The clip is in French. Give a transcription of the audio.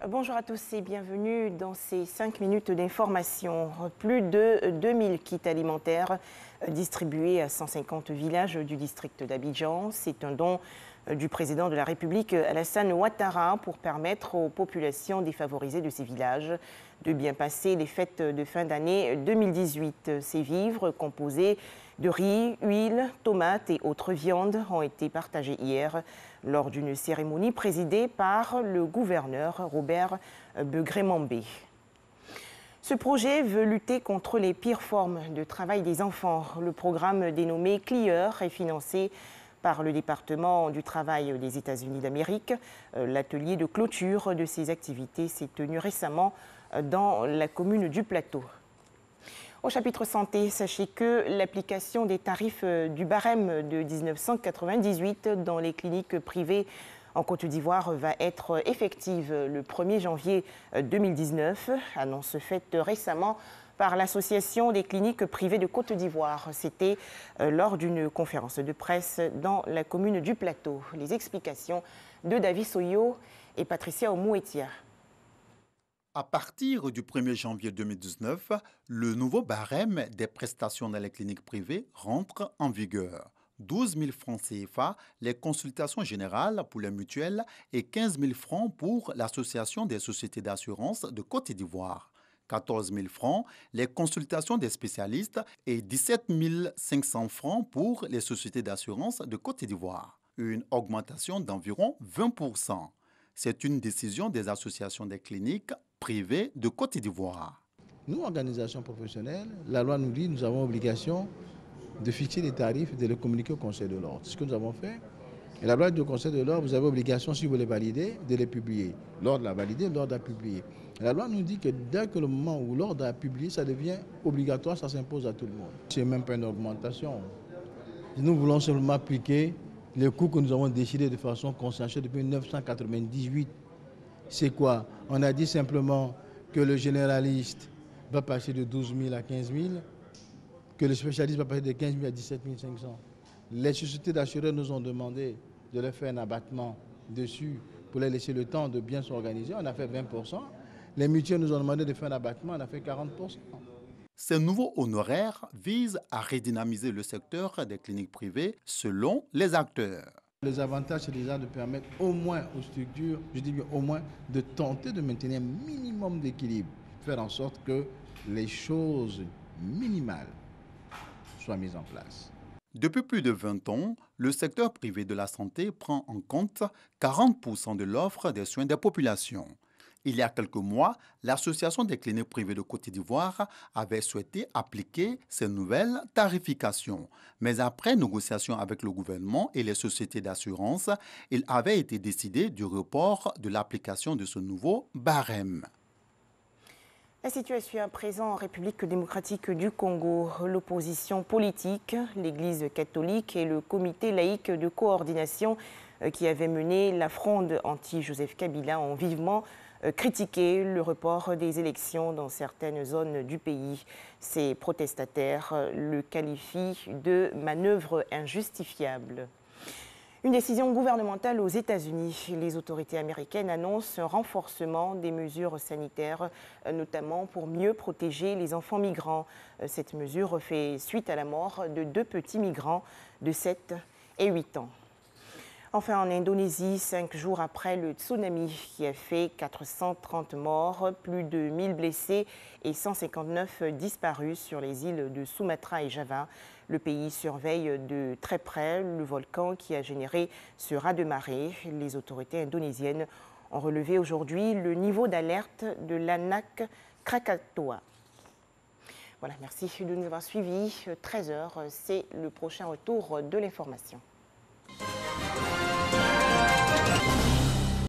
Bonjour à tous et bienvenue dans ces 5 minutes d'information. Plus de 2000 kits alimentaires distribués à 150 villages du district d'Abidjan. C'est un don du président de la République, Alassane Ouattara, pour permettre aux populations défavorisées de ces villages de bien passer les fêtes de fin d'année 2018. Ces vivres, composés de riz, huile, tomates et autres viandes, ont été partagés hier lors d'une cérémonie présidée par le gouverneur Robert Begré-Mambé. Ce projet veut lutter contre les pires formes de travail des enfants. Le programme dénommé CLEAR est financé par le département du travail des États-Unis d'Amérique. L'atelier de clôture de ces activités s'est tenu récemment dans la commune du Plateau. Au chapitre santé, sachez que l'application des tarifs du barème de 1998 dans les cliniques privées en Côte d'Ivoire va être effective le 1er janvier 2019, annonce faite récemment par l'Association des cliniques privées de Côte d'Ivoire. C'était lors d'une conférence de presse dans la commune du Plateau. Les explications de David Soyo et Patricia Omouetia. À partir du 1er janvier 2019, le nouveau barème des prestations dans les cliniques privées rentre en vigueur. 12 000 francs CFA, les consultations générales pour les mutuelles et 15 000 francs pour l'Association des sociétés d'assurance de Côte d'Ivoire. 14 000 francs, les consultations des spécialistes et 17 500 francs pour les sociétés d'assurance de Côte d'Ivoire. Une augmentation d'environ 20%. C'est une décision des associations des cliniques privées de Côte d'Ivoire. Nous, organisations professionnelles, la loi nous dit que nous avons obligation de fixer les tarifs et de les communiquer au Conseil de l'ordre. C'est ce que nous avons fait. Et la loi du Conseil de l'ordre, vous avez obligation, si vous les validez, de les publier. L'ordre l'a validé, l'ordre a publié. Et la loi nous dit que dès que le moment où l'ordre a publié, ça devient obligatoire, ça s'impose à tout le monde. Ce n'est même pas une augmentation. Nous voulons seulement appliquer les coûts que nous avons décidés de façon consensuelle depuis 1998. C'est quoi? On a dit simplement que le généraliste va passer de 12 000 à 15 000, que le spécialiste va passer de 15 000 à 17 500. Les sociétés d'assureurs nous ont demandé de leur faire un abattement dessus pour les laisser le temps de bien s'organiser. On a fait 20%. Les mutuelles nous ont demandé de faire un abattement, on a fait 40%. Ces nouveaux honoraires visent à redynamiser le secteur des cliniques privées selon les acteurs. Les avantages, c'est déjà de permettre au moins aux structures, je dis bien au moins, de tenter de maintenir un minimum d'équilibre. Faire en sorte que les choses minimales soient mises en place. Depuis plus de 20 ans, le secteur privé de la santé prend en compte 40% de l'offre des soins des populations. Il y a quelques mois, l'Association des cliniques privées de Côte d'Ivoire avait souhaité appliquer ces nouvelles tarifications. Mais après négociation avec le gouvernement et les sociétés d'assurance, il avait été décidé du report de l'application de ce nouveau barème. La situation à présent en République démocratique du Congo, l'opposition politique, l'Église catholique et le comité laïque de coordination qui avait mené la fronde anti-Joseph Kabila ont vivement critiqué le report des élections dans certaines zones du pays. Ces protestataires le qualifient de manœuvre injustifiable. Une décision gouvernementale aux États-Unis. Les autorités américaines annoncent un renforcement des mesures sanitaires, notamment pour mieux protéger les enfants migrants. Cette mesure fait suite à la mort de 2 petits migrants de 7 et 8 ans. Enfin, en Indonésie, 5 jours après le tsunami qui a fait 430 morts, plus de 1000 blessés et 159 disparus sur les îles de Sumatra et Java, le pays surveille de très près le volcan qui a généré ce raz-de-marée. Les autorités indonésiennes ont relevé aujourd'hui le niveau d'alerte de l'Anak Krakatoa. Voilà, merci de nous avoir suivis. 13h, c'est le prochain retour de l'information.